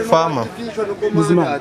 Farmer. Muzima.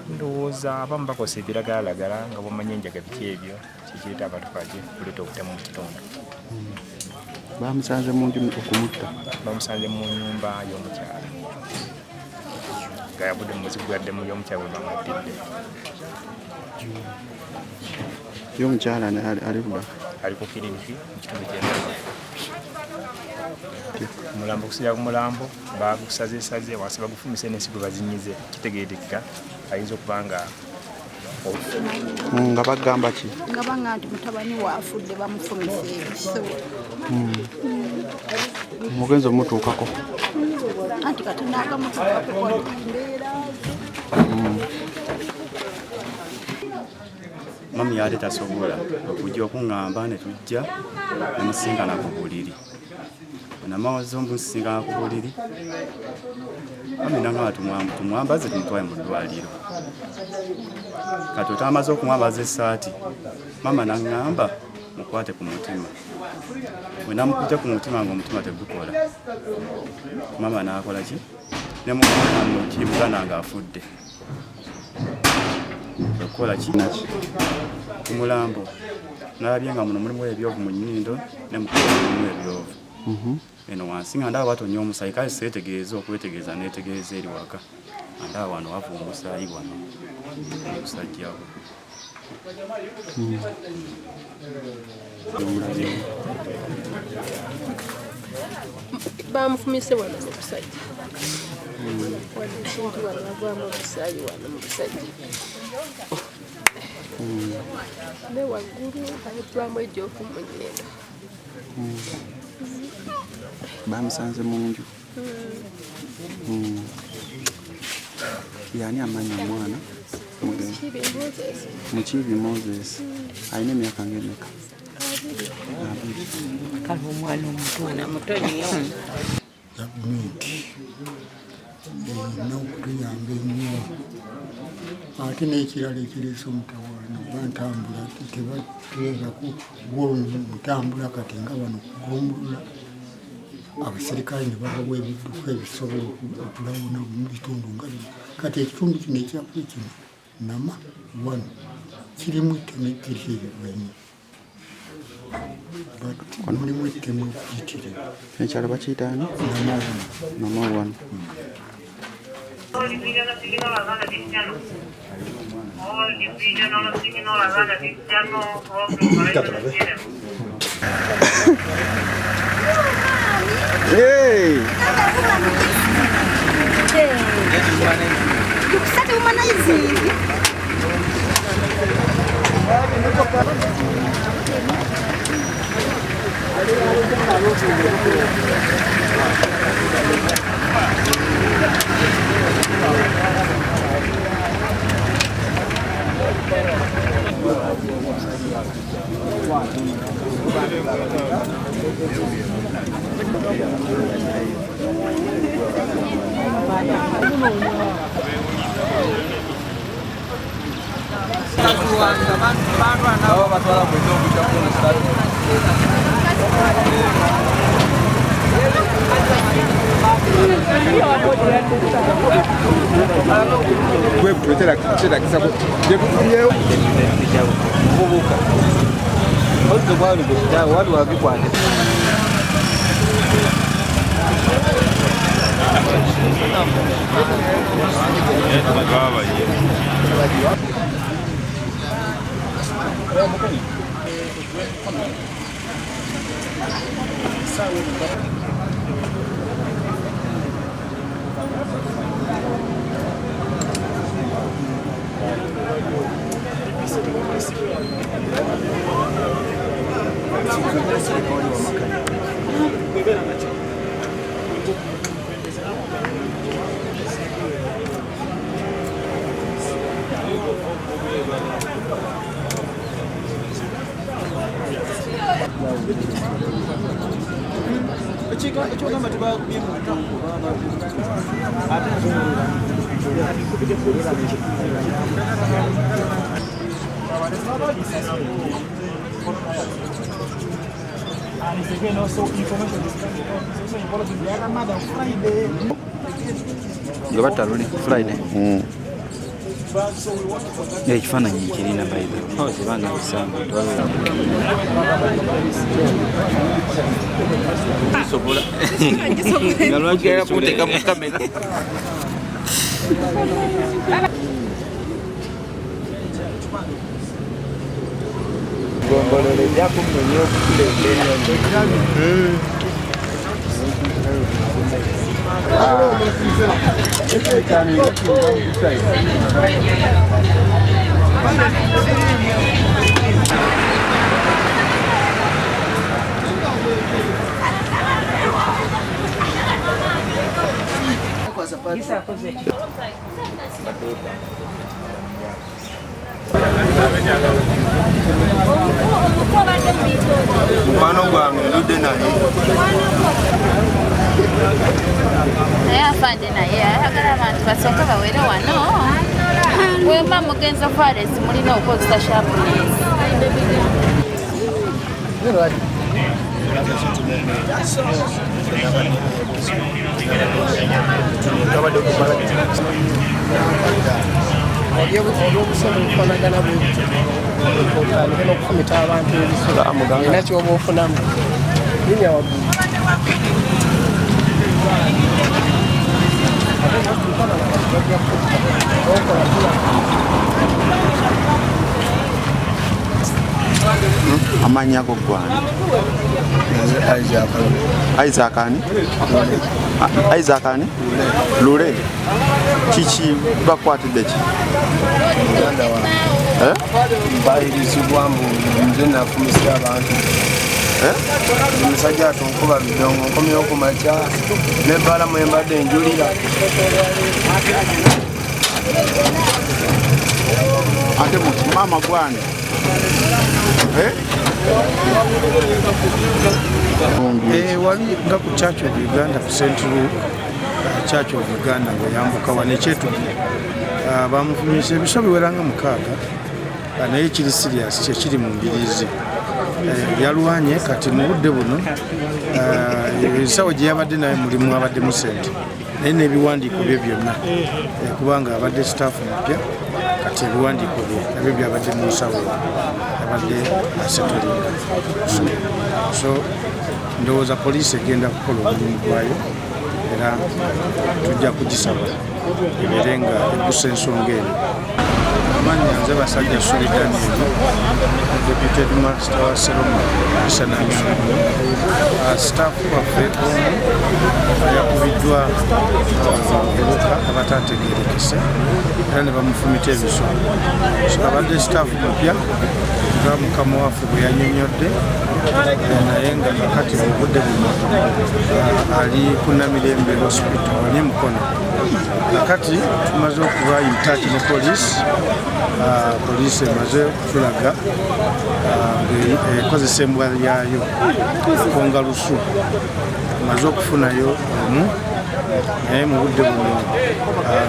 Ndowooza abamu bakosa ebiragalalagala nga bamanya enjaga biki ebyo kikireeta abantu kaje kuleeta obutemu mu kitundu. Bamusanze mu nju okumutta. Bamusanze mu nnyumba y'omukyala nga yabudde mu muzigo yaddemu y'omukyala we bamuddidde. Y'omukyala ali luda? Ali ku kiriniki mu kitundu ky'Endawula. Omulambo okusinziira ku mulambo bagusazeesaze wansi bagufumise n'ensigo bazinyize kitegeerekeka ayinza okuba nga nga bagamba ki? Nga banga nti mutabani waafudde bamufumise ebiso. Mugenzi omutuukako? Anti kati naagamutuukako embeera. Mami yali tasobola okujja okuŋŋamba ne tujja ne musingana ku buliri. Namaze omusingana ku buliri. Mami nanga tumwambaze tumutwale mu ddwaliro. Kati otamaze okumwambaza essaati, mama naŋŋamba mukwate ku mutima. Bwe namukutte ku mutima ng'omutima tegukola. Mama n'akola ki? Ne mwana Mukiibi ng'afudde. Okola ki? Umulambo nalabye nga muno mulimu ebyovu mu nnyindo ne mulimu ebyovu. Eno wansi nga ndaba batonya omusaayi kale seetegeeza okwetegeeza neetegeeza eri waka. Ndaba wano wava omusaayi wano omusajjawo. Bamufumise wano mu busajja. Wadde ekintu wano bavaamu omusaayi wano mu busajja. Ne waggulu ayitwamu ejjoofu mu nnyindo. Bamusanze mu nju. Yani amanya omwana? Mukiibi Moses. Alina emyaka ng'emeka? Kale omwana omuto nnyo. Gavumenti erina okutuyamba ennyo ate n'ekirala ekireese omutawaana bantambula tebateerako mutambula kati nga bano kuggombolola abaserikale ne babawa ebidduka ebisobola okulawuna mu bitundu nga bino. Kati ekitundu kino ekyaffe kino nama wano kirimu ettemu ekiriibwenyi. Mulimu ettemu ekiyitirivu. Ekyalo bakiyitaani? Nama wano. Hey! Kusate umana hizi. Abantu batwala mu Kwe kutera kisa kuyeyo kubuka. Ozo bwali bita wali wabikwate. Friday. Ekifaananyi kirina bayibuli tebanga bisanga nga lwaki kuteeka mu kamera ggombolola ebyakumunye okukulembera mukwano gwange ludde naye naye afande naye ayagala abantu basooka bawere wano wemba mugenza faresi mulina okozesa shapuliisi olw'obusobola okukolagana bwetandika okufumita abantu ebiso era kyoba ofunamu linya waggulu Amannya go gwani Isaacani Lure Chichi bakwatidde ki mbayirizibwa nze nafumisira abantu omusajja atunkuba bidongo nkomyewo ku makya nebbala mwembadde njulira ate mama gwani wali nga ku Church of Uganda ku Central Church of Uganda ng'oyambuka wano Kyetume bamufumise ebiso biweranga 6 naye kiri serious kyekiri mu mbiriizi yalwanye kati mu budde buno ensawo gye yabadde naye mulimu abaddemu sente naye n'ebiwandiiko bye byonna kubanga abadde staff mupya kati ebiwandiiko bye nabyo byabadde mu nsawo yabadde asetolinga so ndowooza poliisi egenda kukola omulimu gwayo era tujja kugisaba ebeere nga eggusa ensonga eno amannya nze basajja Suli Daniel deputed master wa Seroma Nakisunga staff waffe omu yakubiddwa abavubuka abatanategereka era ne bamufumita ebiso abadde staff mupya nga mukama waffe bwe yannyonnyodde naye nga kakati mu budde buno ali ku Namirembe hospital wali Mukono kakati tumaze okuba in touch ne poliisi emaze okutulaga ekozesa embwa yayo konga lusu emaze okufunayo omu naye mu budde buno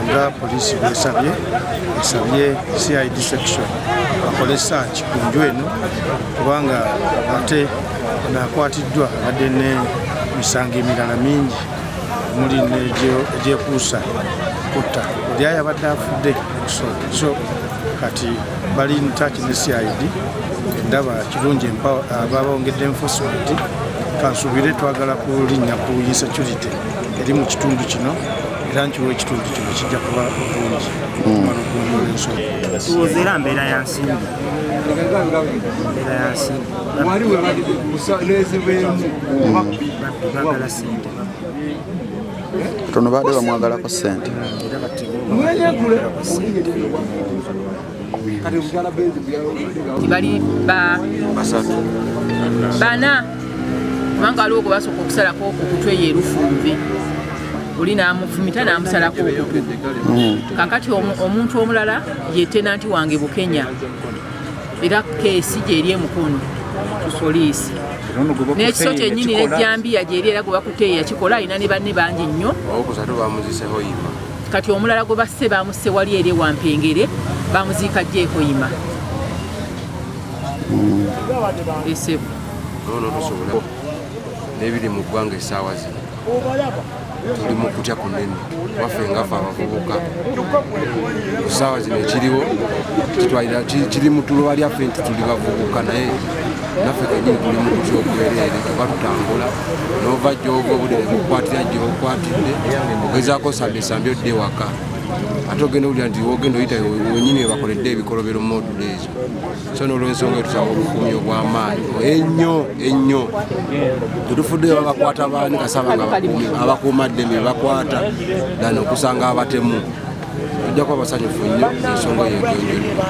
nga poliisi bwesabye CID section bakole search ku nju eno kubanga ate nakwatiddwa abadde ne misango emirala mingi muli egyekuusa kutta oli ayabadde afudde okusooka so kati bali in touch ne CID ndaba kirungi babongedde enforcement kansuubire twagala kulinnya ku insecurity eri mu kitundu kino era nkiwa ekitundu kino kijja kuba bulungi kumala okugonjoola ensonga tuwozeera mbeera ya nsimbi bagala sente tono baadde bamwagalako sente bali bana kubanga waliwo gwe basooka okusalako okutwe ye Lufumbi oli n'amufumita n'amusalako okutwe kakati omuntu omulala ye tenanti wange Bukenya era keesi gyeri Mukono ku poliisi n'ekiso kyennyini n'ejjambiya gyeri era gwe bakutte yakikola alina ne banne bangi nnyo kati omulala gwe basse bamusse wali eri Wampengere bamuziika Gyekoyima esebo n'ebiri mu ggwanga essaawa zino tuli mu kutya kunene waffe nga ffe abavubuka ku ssaawa zino ekiriwo kiri mu tuloba lyaffe nti tuli bavubuka naye naffe kennyini tuli mu kutya okubereere kuba tutambula n'ova gy'ova obudde ne bukwatira gy'okwatidde ogezaako sambesambe odde waka ate ogenda owulira nti wogenda oyita wenyini webakoledde ebikolobero modulo ezo so n'olw'ensonga etusaba obukuumi obw'amaanyi ennyo tetufuddeyo babakwata baani kasaba nga abakuumaddembe bebakwata dani okusanga abatemu ojja kuba basanyufu nnyo ensonga yegonjolwa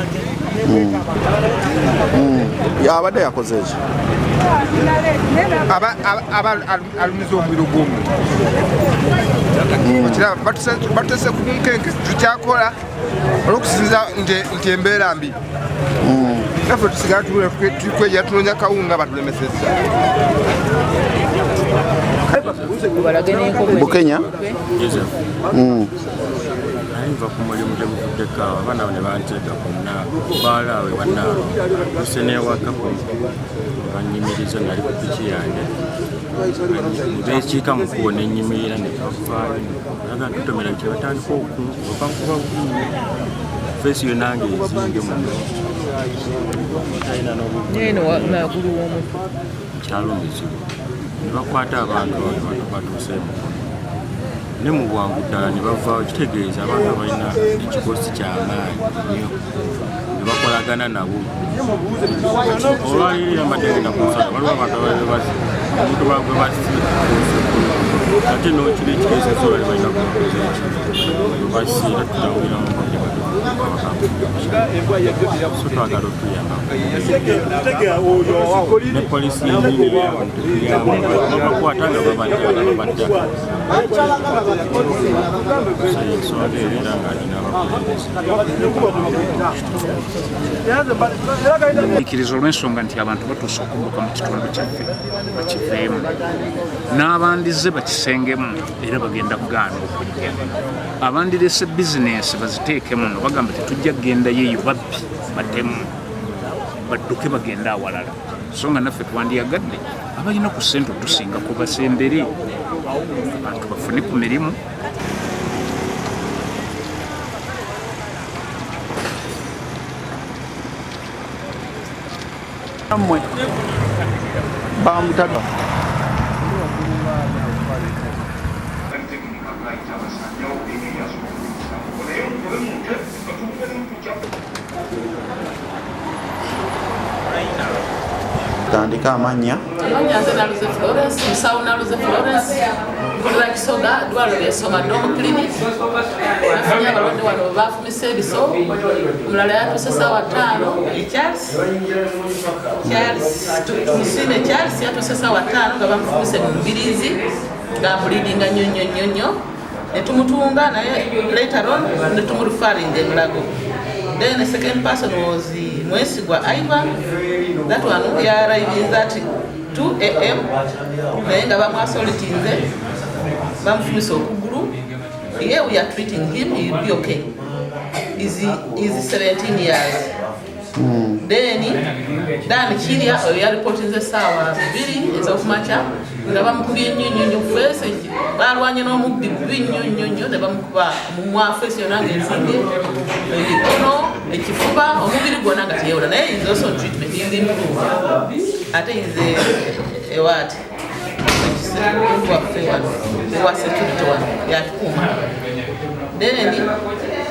abadde yakoze eki alumiza omuliro gw'omuntu batuse ku nkenke tukyakola olwokusinza nti embeera mbi naffe tusigala tukweja tunonya kawunga batulemeseza Bukenya nva ku mulimu teguvuddeko abaana ne banteeka konna baalaawe bannaalo kusenewakaku banyimiriza nali ku piki yange bekiika mukubo nenyimirira nebavaayo aga ntutomera nti batandika okankuba bugumu feesi yo nange ezinge muno talina n'obugulu w'omutwe kyalumizibwa ne bakwata abantu batuuse Mukono ne mu bwangu ddala ne bavaayo kitegeeza abantu balina ekikosi ky'amaanyi nnyo ne bakolagana nabo olwalirira mbadde ku nsonga waliwo abantu ababebazi omuntu bagwe basiira ate n'okiri ekikeesa so bali balina kubakoza ekyo basiira tutawuliramu so twagala okuyambako ne polisi yenyini babakwata nga babadda ensonga era nga alina abakkiriza olw'ensonga nti abantu batuusa okudduka mu kitundu kyaffe bakiveemu n'abandize bakisengemu era bagenda kugaana okujja abandirese bizinensi baziteekemu no bagamba tetujja kgenda yeeyo babbi batemu badduke bagenda awalala so nga naffe twandiyagadde abalina ku ssente otusinga kubasembere abantu bafune ku mirimu mmwe bamutaga tandika amannya nze naluze Florence musawo naluze Florence nkolera Kisoga dwalo lyesoma dom clinic nafunye abalwadde wano bafumise ebiso omulala yatuuse ssaawa 5 tumusime Charles yatuuse ssaawa 5 nga bamufumise mu Mbirizi nga bulidinga nnyo ne tumutunga naye later on ne tumulufaringa Mulago. Then the second person was Mwesigwa Ivan. That one we arrived at 2 a.m. Naye nga bamwasolidde bamufumise okugulu. Here we are treating him, he will be okay. He's 17 years. then Dan Kirya yalipotinze saawa 2 ez'okumakya nga bamukubye ennyonnyonnyo feesi balwanye n'omubbi nnyonnyonnyo ne bamukuba mumwa feesi yonna ng'enzimbe emikono ekifuba omubiri gwonna nga teyawula naye yinza also treatment yinza improve ate yinza ewaati waffe wano ewa security wano yatukuuma then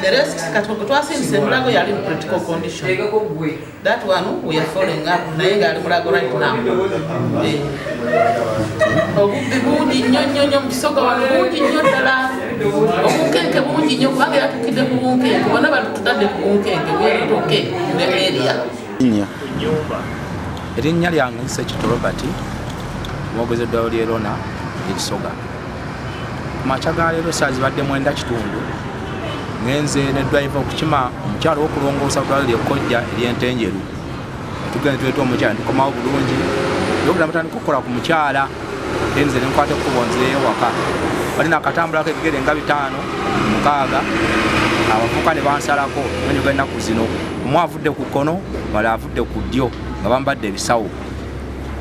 the rest katuko twasindise emulago yali mu critical condition. That one we are following up naye ngali mulago right now. Obubbi bungi nnyo mu Kisoga wano bungi nnyo ddala. Obunkenke bungi nnyo kubanga yatukidde ku bunkenke bonna batutadde ku bunkenke bweritoke mu area. Erinnya lyange Nsekitto Robert mwogeze eddwaliro ly'e Rona Kisoga. Kumakya ga leero saazi badde 9 kitundu ngenze ne driver okukima omukyalo w'okulongoosa eddwaliro ly'Ekkojja ery'Entenjeru. Tugende tuleeta omukyala tukomawo bulungi yogera mutandika okukola ku mukyala enze ne nkwata ekkubo nzireyo waka balina akatambulako ebigere nga 5 6 abavubuka ne bansalako ennyuga ennaku zino omu avudde ku kkono bala avudde ku ddyo nga bambadde ebisawo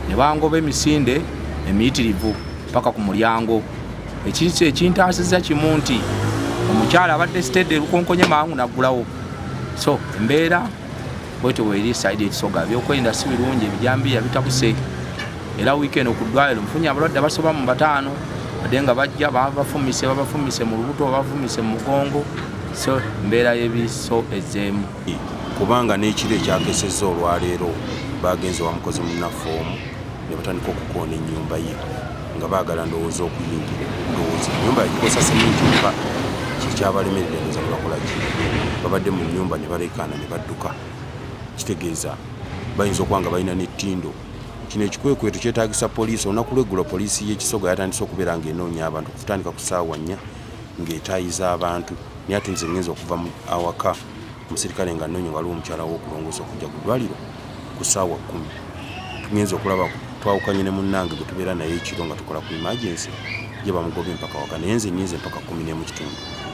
ne bangoba emisinde emiyitirivu paka ku mulyango. Ekintaasizza kimu nti omukyala abadde stede lukonkonye mangu naggulawo. So embeera bwetyo weeri saidi ekisoga ebyokwerinda si birungi eby'embi bitabuse era wiikendi ku ddwaliro mufunye abalwadde abasoba mu 5 badde nga bajja babafumise mu lubuto babafumise mu mugongo. So embeera y'ebiso ezeemu kubanga n'ekiro ekyakesezza olwaleero bagenze wamukozi munnafoomu ne batandika okukoona ennyumba ye nga baagala ndowooza okuyingira ndowooza ennyumba yagikosa seminti mpa kikyabalemerera ndoza ne bakola ki babadde mu nnyumba ne balekaana ne badduka kitegeeza bayinza okuba nga balina n'ettindo. Kino ekikwekweto kyetaagisa poliisi. Olunaku lw'eggulo poliisi y'Ekisoga yatandise okubeera ng'enoonya abantu kutandika ku ssaawa 4 ng'etaayiza abantu naye ate nze ngenza okuva awaka omusirikale nga nnoonya nga waliwo omukyala w'okulongoosa okujja ku ddwaliro ku ssaawa 10. Tugenza okulaba twawukanye ne munnange gwe tubeera naye ekiro nga tukola ku emergency ye bamugobye mpaka waka naye nze nninze mpaka 11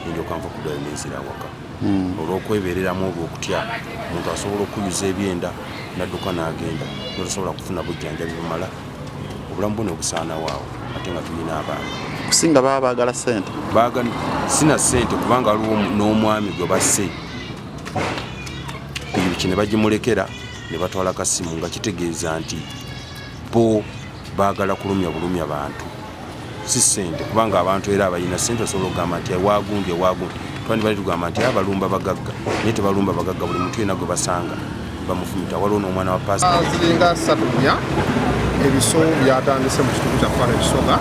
ndyoka nva ku ddwaliro nenzira awaka olw'okwebeereramu olw'okutya omuntu asobola okuyuza ebyenda nadduka n'agenda notasobola kufuna bujjanjabi bumala obulamu bwo ne busaanawo awo ate nga tulina abaana kusinga baba baagala ssente sina ssente kubanga waliwo n'omwami gwe basse pikipiki ne bagimulekera ne batwala kasimu nga kitegeeza nti bo baagala kulumya bulumya bantu si ssente kubanga abantu era abalina ssente osobola okugamba nti waagundi twandibali tugamba nti abalumba bagagga naye tebalumba bagagga buli muntu yena gwe basanga bamufumita. Waliwo n'omwana wa paasita ziringa 3 ebiso byatandise mu kitundu kya Fara Kisoga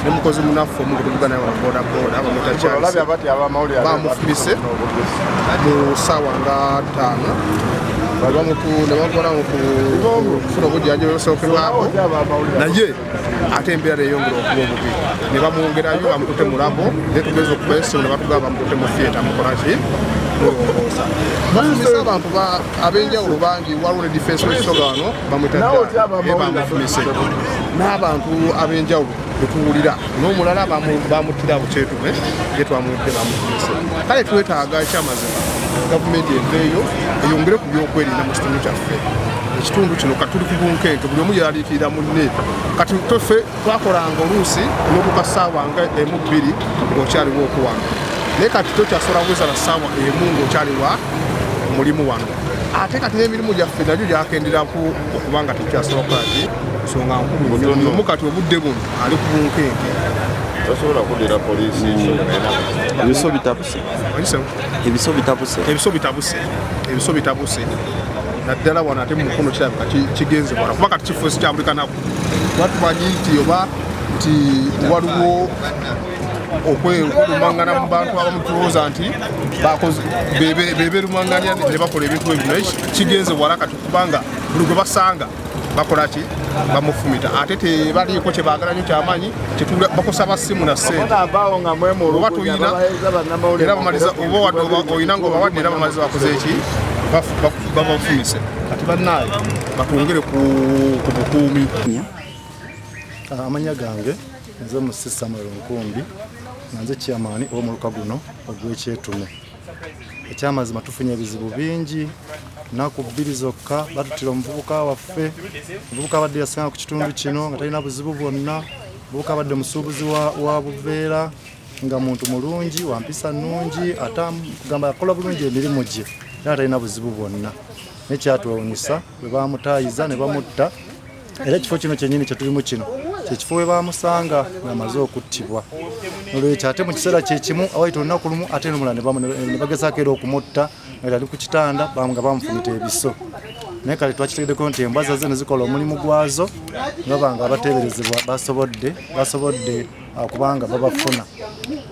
ne mukozi munafu omuguluga naye wa boda bamufumise mu ssaawa nga 5 nebakora okufuna obujjanjabi obusookerwako naye ate embeera eyongera okuba obubi ne bamwongerayo bamukute mu labo naye tugeza okubaesimu ne batugaba bamukute mu theatre mukolaki mulongoosa bafumisa abantu ab'enjawulo bangi. Waliwo ne defense w'Ekisoga wano bamwetadde bamufumise n'abantu ab'enjawulo betuwulira n'omulala bamutira ku Kyetume ye twamuwedde bamufumise. Kale twetaaga ekyamazima gavumenti eveeyo eyongere ku byokwerinda mu kitundu kyaffe. Ekitundu kino katuli ku bunkenke buli omu yaliikirira munne kati toffe twakolanga oluusi n'okuka ssaawa nga 1-2 ng'okyaliwo okuwano naye kati tokyasobola kwesala ssaawa 1 ng'okyaliwa mulimu wano. Ate kati n'emirimu gyaffe nagyo gyakendera okuba nga tekyasobola kukolaki nsonga nkulu omu kati obudde buno ali ku bunkenke tasobola kuddira poliisi ebiso bitabuse naddala wano ate mu mukono kirabika kigenze wala kuba kati kifuusi kya buli kanaku batumanyi nti oba nti waliwo okwelumangana mu bantu abamu tulowooza nti beberumanganya ne bakola ebintu ebyo naye kigenze wala kati kubanga buli gwe basanga bakola ki bamufumita ate tebaliiko kye baagala nnyo kyamaanyi bakusaba ssimu na ssente oba tuyina era bamaliza oba oyina ng'obawadde era bamaliza bakoze eki babafumise. Kati bannaaye batwongere ku bukuumi. Amanya gange nze Musisa Nkumbi nanze chairman w'omuluka guno ogw'Ekyetume. ekyamazima tufunye ebizibu bingi naku 2 zokka batutira omuvubuka waffe omuvubuka abadde yasenga ku kitundu kino nga talina buzibu bwonna omuvubuka abadde musuubuzi wa buveera nga muntu mulungi wampisa nnungi atagamba yakola bulungi emirimu gye era talina buzibu bwonna nekyatwewunyisa bwe bamutaayiza ne bamutta era ekifo kino kyennyini kyetulimu kino kyekifo we bamusanga ng'amaze okuttibwa olwekyo ate mu kiseera kyekimu awaita olunaku lumu ate n'omulala ne bagezaako era okumutta nga ali ku kitanda nga bamufumita ebiso naye kale twakitegeddeko nti embwa zazze ne zikola omulimu gwazo ne baba nga abateeberezebwa basobodde kubanga babafuna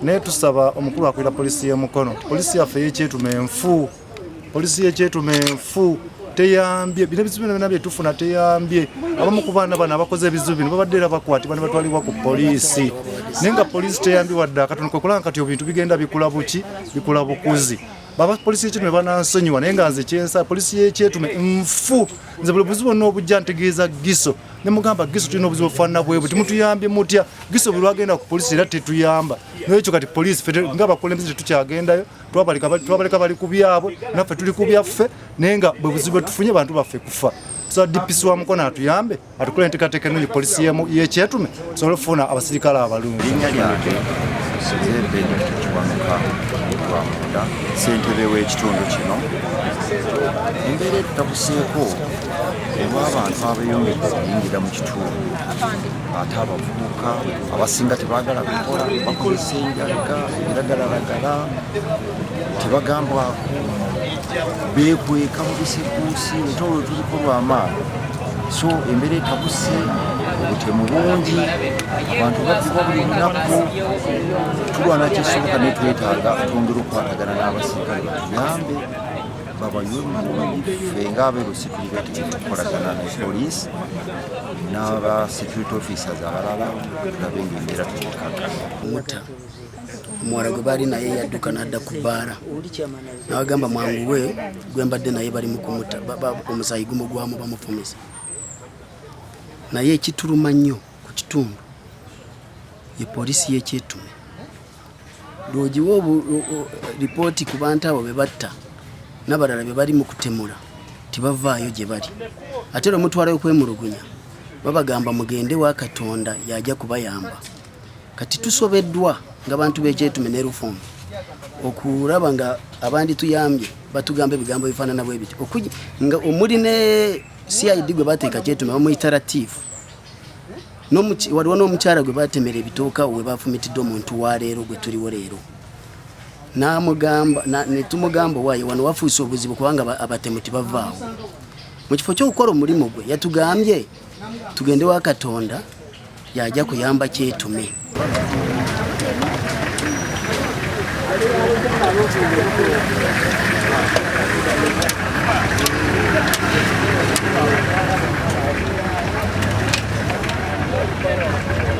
naye tusaba omukulu akulira polisi y'e Mukono polisi yaffe y'ekyetume enfu polisi y'ekyetume enfu teyambye bino ebizibu byonna byetufuna teyambye abamu ku baana bano abakoze ebizibu bino babadde era bakwatibwa ne batwalibwa ku polisi naye nga polisi teyambye wadde akatono kwekulanga kati ebintu bigenda bikula buki bikula bukuzi baba polisi y'ekyetume banansonyiwa naye nga nze kyensa polisi y'ekyetume nfu nze buli buzibu bonna obujja ntegeeza giso ne mugamba giso tulina obuzibu obufaanana bwebu timutuyambye mutya giso buli lwagenda ku polisi era tetuyamba n'ekyo kati polisi ng'abakulembeze tetukyagendayo twabaleka bali ku byabwe naffe tuli ku byaffe naye nga bwe buzibu bwetufunye bantu baffe kufa tusaba DPC wa Mukono atuyambe atukole enteekateeka ennungi polisi y'ekyetume tusobole okufuna abasirikale abalungi. ssentebe w'ekitundu kino embeera etutabuseeko oba abantu abeeyongedde okuyingira mu kitundu ate abavubuka abasinga tebaagala kukola bakozesa enjalaga ebiragalalagala tebagambwako beekweka mu bisekuusi olutalo tuliko lw'amaanyi so embeera etabuse obutemu bungi abantu babbibwa buli lunaku tulwana kyesoboka naye twetaaga twongera okukwatagana n'abasirikale batuyambe babayonyi ffe ng'abeerusi tuli betegefu okukolagana ne poliisi n'aba security officers abalala tulabe ng'embeera tulikaka muta omuwala gwe baali naye yadduka n'adda ku bbaala n'abagamba mwangu we gwe mbadde naye bali mu kumuta omusaayi gumugwamu bamufumisa naye ekituluma nnyo ku kitundu ye poliisi y'ekyetume lwogiwa lipooti ku bantu abo be batta n'abalala be bali mu kutemula tibavaayo gye bali ate era omutwala okwemulugunya babagamba mugende wa Katonda yajja kubayamba kati tusobeddwa ng'abantu b'ekyetume ne Rufumbi okulaba nga abandi tuyambye batugamba ebigambo bifaanana bwe biti nga omuli ne CID gwe bateeka Kyetume bamuyita Latifu waliwo n'omukyala gwe batemera ebitooka we bafumitidde omuntu wa leero gwe tuliwo leero ne tumugamba waaye wano wafuuse obuzibu kubanga abatemu tibavaawo mu kifo ky'okukola omulimu gwe yatugambye tugende wa Katonda yajja kuyamba Kyetume.